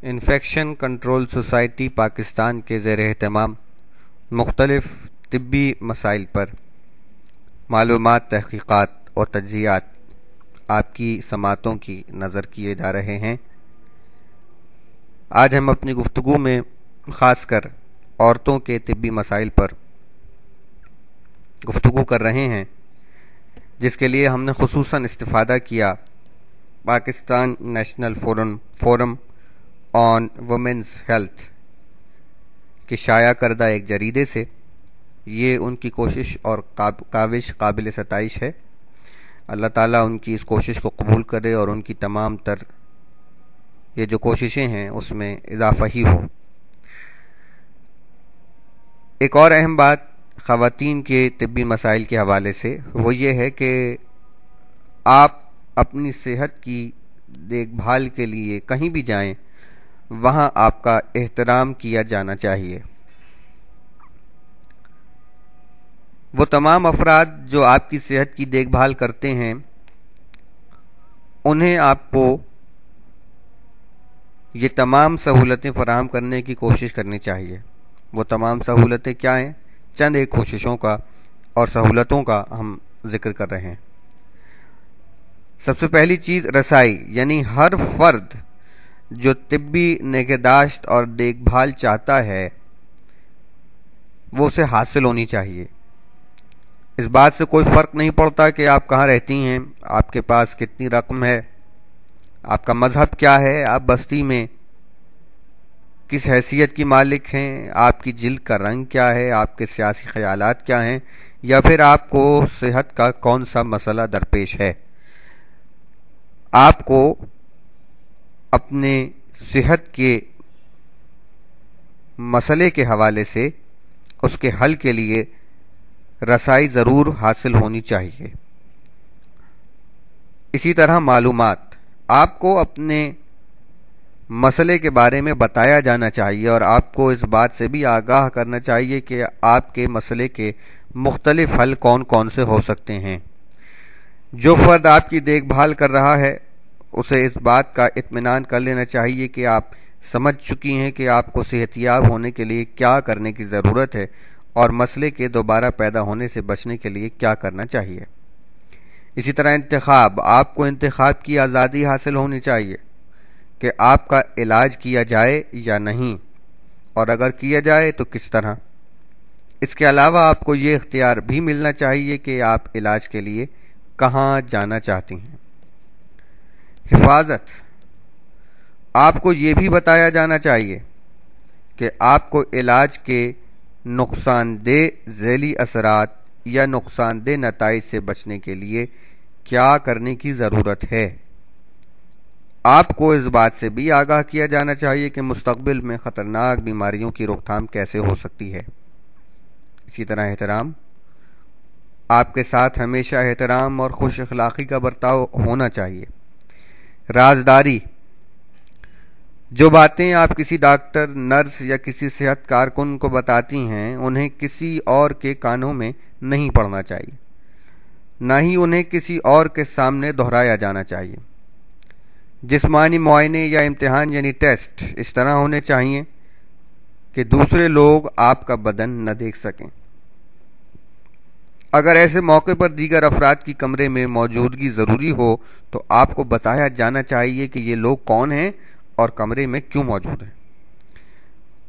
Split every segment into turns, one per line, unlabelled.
Infection control society Pakistan کے زیر اہتمام مختلف طبی مسائل پر معلومات، تحقیقات اور تجزیات آپ کی سماعتوں کی نظر کیے جا رہے ہیں۔ آج ہم اپنی گفتگو میں خاص کر عورتوں کے طبی مسائل پر گفتگو کر رہے ہیں، جس کے لیے ہم نے خصوصاً استفادہ کیا پاکستان نیشنل فورم آن وومنز ہیلتھ کی شائع کردہ ایک جریدے سے۔ یہ ان کی کوشش اور کاوش قابل ستائش ہے۔ اللہ تعالیٰ ان کی اس کوشش کو قبول کرے اور ان کی تمام تر یہ جو کوششیں ہیں اس میں اضافہ ہی ہو۔ ایک اور اہم بات خواتین کے طبی مسائل کے حوالے سے وہ یہ ہے کہ آپ اپنی صحت کی دیکھ بھال کے لیے کہیں بھی جائیں، وہاں آپ کا احترام کیا جانا چاہیے۔ وہ تمام افراد جو آپ کی صحت کی دیکھ بھال کرتے ہیں، انہیں آپ کو یہ تمام سہولتیں فراہم کرنے کی کوشش کرنی چاہیے۔ وہ تمام سہولتیں کیا ہیں؟ چند ایک کوششوں کا اور سہولتوں کا ہم ذکر کر رہے ہیں۔ سب سے پہلی چیز رسائی، یعنی ہر فرد جو طبی نگہداشت اور دیکھ بھال چاہتا ہے وہ اسے حاصل ہونی چاہیے۔ اس بات سے کوئی فرق نہیں پڑتا کہ آپ کہاں رہتی ہیں، آپ کے پاس کتنی رقم ہے، آپ کا مذہب کیا ہے، آپ بستی میں کس حیثیت کی مالک ہیں، آپ کی جلد کا رنگ کیا ہے، آپ کے سیاسی خیالات کیا ہیں، یا پھر آپ کو صحت کا کون سا مسئلہ درپیش ہے۔ آپ کو اپنے صحت کے مسئلے کے حوالے سے اس کے حل کے لیے رسائی ضرور حاصل ہونی چاہیے۔ اسی طرح معلومات، آپ کو اپنے مسئلے کے بارے میں بتایا جانا چاہیے اور آپ کو اس بات سے بھی آگاہ کرنا چاہیے کہ آپ کے مسئلے کے مختلف حل کون کون سے ہو سکتے ہیں۔ جو فرد آپ کی دیکھ بھال کر رہا ہے اسے اس بات کا اطمینان کر لینا چاہیے کہ آپ سمجھ چکی ہیں کہ آپ کو صحت یاب ہونے کے لیے کیا کرنے کی ضرورت ہے اور مسئلے کے دوبارہ پیدا ہونے سے بچنے کے لیے کیا کرنا چاہیے۔ اسی طرح انتخاب، آپ کو انتخاب کی آزادی حاصل ہونی چاہیے کہ آپ کا علاج کیا جائے یا نہیں، اور اگر کیا جائے تو کس طرح۔ اس کے علاوہ آپ کو یہ اختیار بھی ملنا چاہیے کہ آپ علاج کے لیے کہاں جانا چاہتی ہیں۔ حفاظت، آپ کو یہ بھی بتایا جانا چاہیے کہ آپ کو علاج کے نقصان دہ ذیلی اثرات یا نقصان دہ نتائج سے بچنے کے لیے کیا کرنے کی ضرورت ہے۔ آپ کو اس بات سے بھی آگاہ کیا جانا چاہیے کہ مستقبل میں خطرناک بیماریوں کی روک تھام کیسے ہو سکتی ہے۔ اسی طرح احترام، آپ کے ساتھ ہمیشہ احترام اور خوش اخلاقی کا برتاؤ ہونا چاہیے۔ رازداری، جو باتیں آپ کسی ڈاکٹر، نرس یا کسی صحت کارکن کو بتاتی ہیں انہیں کسی اور کے کانوں میں نہیں پڑنا چاہیے، نہ ہی انہیں کسی اور کے سامنے دہرایا جانا چاہیے۔ جسمانی معائنے یا امتحان یعنی ٹیسٹ اس طرح ہونے چاہیے کہ دوسرے لوگ آپ کا بدن نہ دیکھ سکیں۔ اگر ایسے موقع پر دیگر افراد کی کمرے میں موجودگی ضروری ہو تو آپ کو بتایا جانا چاہیے کہ یہ لوگ کون ہیں اور کمرے میں کیوں موجود ہیں۔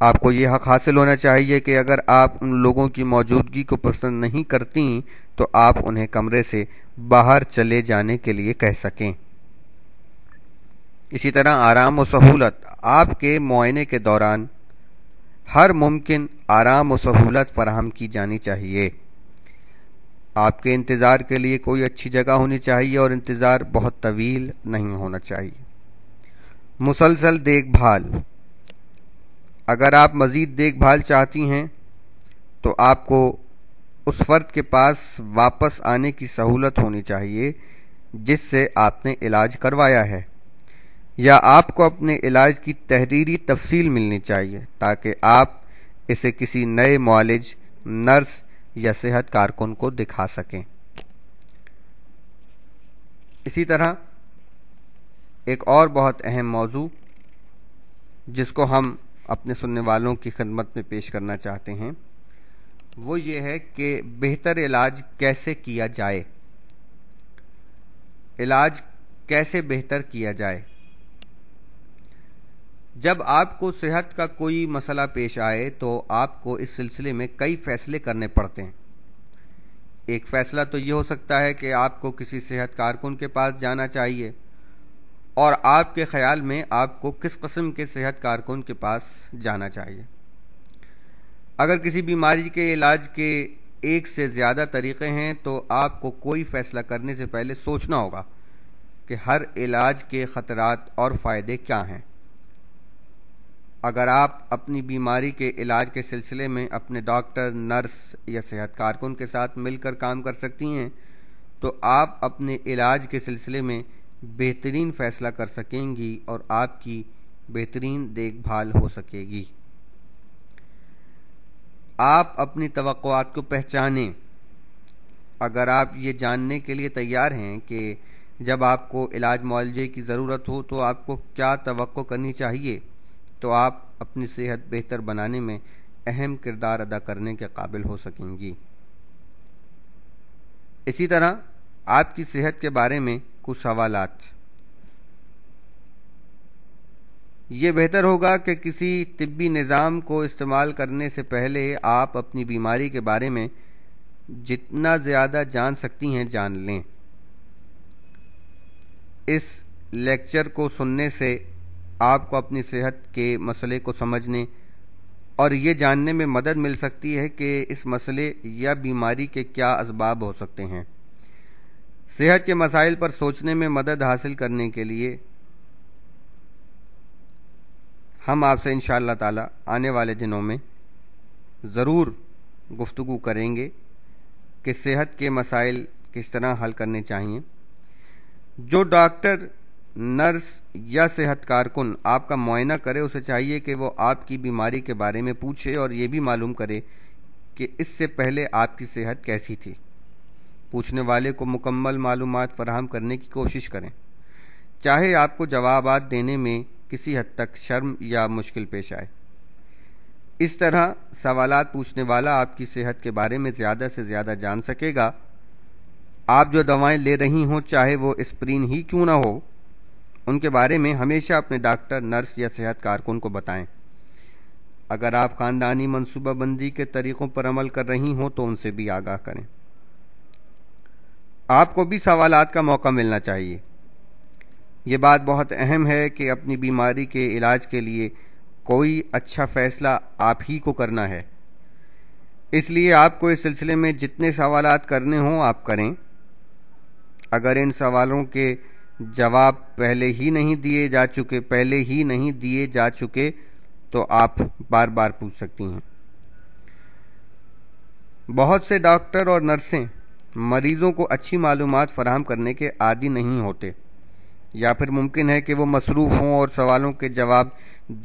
آپ کو یہ حق حاصل ہونا چاہیے کہ اگر آپ ان لوگوں کی موجودگی کو پسند نہیں کرتی تو آپ انہیں کمرے سے باہر چلے جانے کے لیے کہہ سکیں۔ اسی طرح آرام و سہولت، آپ کے معائنے کے دوران ہر ممکن آرام و سہولت فراہم کی جانی چاہیے۔ آپ کے انتظار کے لیے کوئی اچھی جگہ ہونی چاہیے اور انتظار بہت طویل نہیں ہونا چاہیے۔ مسلسل دیکھ بھال، اگر آپ مزید دیکھ بھال چاہتی ہیں تو آپ کو اس فرد کے پاس واپس آنے کی سہولت ہونی چاہیے جس سے آپ نے علاج کروایا ہے، یا آپ کو اپنے علاج کی تحریری تفصیل ملنی چاہیے تاکہ آپ اسے کسی نئے معالج، نرس یا صحت کارکن کو دکھا سکیں۔ اسی طرح ایک اور بہت اہم موضوع جس کو ہم اپنے سننے والوں کی خدمت میں پیش کرنا چاہتے ہیں وہ یہ ہے کہ بہتر علاج کیسے کیا جائے، علاج کیسے بہتر کیا جائے۔ جب آپ کو صحت کا کوئی مسئلہ پیش آئے تو آپ کو اس سلسلے میں کئی فیصلے کرنے پڑتے ہیں۔ ایک فیصلہ تو یہ ہو سکتا ہے کہ آپ کو کسی صحت کارکن کے پاس جانا چاہیے، اور آپ کے خیال میں آپ کو کس قسم کے صحت کارکن کے پاس جانا چاہیے۔ اگر کسی بیماری کے علاج کے ایک سے زیادہ طریقے ہیں تو آپ کو کوئی فیصلہ کرنے سے پہلے سوچنا ہوگا کہ ہر علاج کے خطرات اور فائدے کیا ہیں۔ اگر آپ اپنی بیماری کے علاج کے سلسلے میں اپنے ڈاکٹر، نرس یا صحت کارکن کے ساتھ مل کر کام کر سکتی ہیں تو آپ اپنے علاج کے سلسلے میں بہترین فیصلہ کر سکیں گی اور آپ کی بہترین دیکھ بھال ہو سکے گی۔ آپ اپنی توقعات کو پہچانیں۔ اگر آپ یہ جاننے کے لیے تیار ہیں کہ جب آپ کو علاج معالجے کی ضرورت ہو تو آپ کو کیا توقع کرنی چاہیے، تو آپ اپنی صحت بہتر بنانے میں اہم کردار ادا کرنے کے قابل ہو سکیں گی۔ اسی طرح آپ کی صحت کے بارے میں کچھ سوالات۔ یہ بہتر ہوگا کہ کسی طبی نظام کو استعمال کرنے سے پہلے آپ اپنی بیماری کے بارے میں جتنا زیادہ جان سکتی ہیں جان لیں۔ اس لیکچر کو سننے سے آپ کو اپنی صحت کے مسئلے کو سمجھنے اور یہ جاننے میں مدد مل سکتی ہے کہ اس مسئلے یا بیماری کے کیا اسباب ہو سکتے ہیں۔ صحت کے مسائل پر سوچنے میں مدد حاصل کرنے کے لیے ہم آپ سے انشاءاللہ تعالی آنے والے دنوں میں ضرور گفتگو کریں گے کہ صحت کے مسائل کس طرح حل کرنے چاہیے۔ جو ڈاکٹر، نرس یا صحت کارکن آپ کا معائنہ کرے اسے چاہیے کہ وہ آپ کی بیماری کے بارے میں پوچھے اور یہ بھی معلوم کرے کہ اس سے پہلے آپ کی صحت کیسی تھی۔ پوچھنے والے کو مکمل معلومات فراہم کرنے کی کوشش کریں، چاہے آپ کو جوابات دینے میں کسی حد تک شرم یا مشکل پیش آئے۔ اس طرح سوالات پوچھنے والا آپ کی صحت کے بارے میں زیادہ سے زیادہ جان سکے گا۔ آپ جو دوائیں لے رہی ہوں چاہے وہ اسپرین ہی کیوں نہ ہو، ان کے بارے میں ہمیشہ اپنے ڈاکٹر، نرس یا صحت کارکن کو بتائیں۔ اگر آپ خاندانی منصوبہ بندی کے طریقوں پر عمل کر رہی ہوں تو ان سے بھی آگاہ کریں۔ آپ کو بھی سوالات کا موقع ملنا چاہیے۔ یہ بات بہت اہم ہے کہ اپنی بیماری کے علاج کے لیے کوئی اچھا فیصلہ آپ ہی کو کرنا ہے۔ اس لیے آپ کو اس سلسلے میں جتنے سوالات کرنے ہوں آپ کریں۔ اگر ان سوالوں کے جواب پہلے ہی نہیں دیے جا چکے تو آپ بار بار پوچھ سکتی ہیں۔ بہت سے ڈاکٹر اور نرسیں مریضوں کو اچھی معلومات فراہم کرنے کے عادی نہیں ہوتے، یا پھر ممکن ہے کہ وہ مصروف ہوں اور سوالوں کے جواب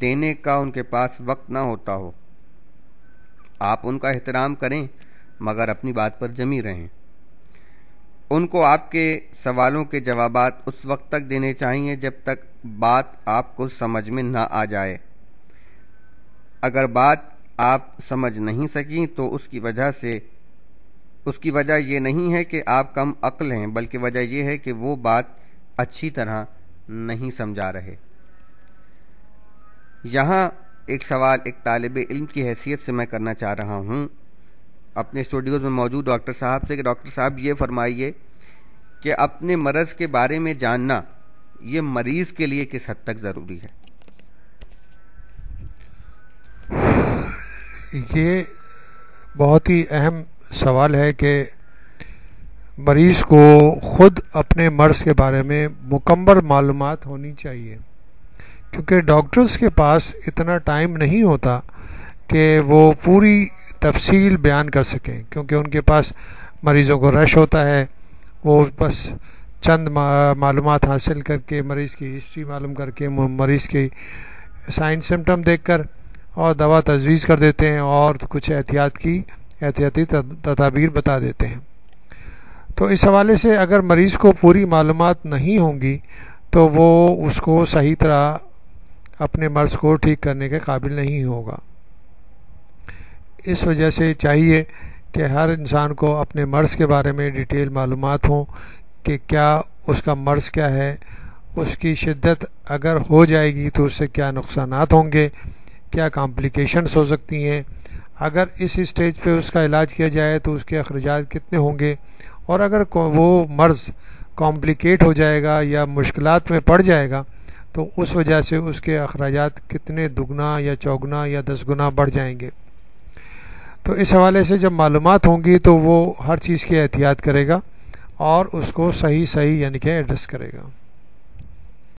دینے کا ان کے پاس وقت نہ ہوتا ہو۔ آپ ان کا احترام کریں مگر اپنی بات پر جمی رہیں۔ ان کو آپ کے سوالوں کے جوابات اس وقت تک دینے چاہیے جب تک بات آپ کو سمجھ میں نہ آ جائے۔ اگر بات آپ سمجھ نہیں سکیں تو اس کی وجہ یہ نہیں ہے کہ آپ کم عقل ہیں، بلکہ وجہ یہ ہے کہ وہ بات اچھی طرح نہیں سمجھا رہے۔ یہاں ایک سوال ایک طالب علم کی حیثیت سے میں کرنا چاہ رہا ہوں اپنے اسٹوڈیوز میں موجود ڈاکٹر صاحب سے کہ ڈاکٹر صاحب یہ فرمائیے کہ اپنے مرض کے بارے میں جاننا یہ مریض کے لیے کس حد تک ضروری ہے؟
یہ بہت ہی اہم سوال ہے کہ مریض کو خود اپنے مرض کے بارے میں مکمل معلومات ہونی چاہیے، کیونکہ ڈاکٹرز کے پاس اتنا ٹائم نہیں ہوتا کہ وہ پوری تفصیل بیان کر سکیں، کیونکہ ان کے پاس مریضوں کو رش ہوتا ہے۔ وہ بس چند معلومات حاصل کر کے، مریض کی ہسٹری معلوم کر کے، مریض کی سائن سمٹم دیکھ کر اور دوا تجویز کر دیتے ہیں اور کچھ احتیاطی تدابیر بتا دیتے ہیں۔ تو اس حوالے سے اگر مریض کو پوری معلومات نہیں ہوں گی تو وہ اس کو صحیح طرح اپنے مرض کو ٹھیک کرنے کے قابل نہیں ہوگا۔ اس وجہ سے چاہیے کہ ہر انسان کو اپنے مرض کے بارے میں ڈیٹیل معلومات ہوں کہ کیا اس کا مرض کیا ہے، اس کی شدت اگر ہو جائے گی تو اس سے کیا نقصانات ہوں گے، کیا کمپلیکیشنز ہو سکتی ہیں، اگر اس اسٹیج پہ اس کا علاج کیا جائے تو اس کے اخراجات کتنے ہوں گے، اور اگر وہ مرض کمپلیکیٹ ہو جائے گا یا مشکلات میں پڑ جائے گا تو اس وجہ سے اس کے اخراجات کتنے دگنا یا چوگنا یا 10 گنا بڑھ جائیں گے۔ تو اس حوالے سے جب معلومات ہوں گی تو وہ ہر چیز کی احتیاط کرے گا اور اس کو صحیح یعنی کہ ایڈریس کرے گا۔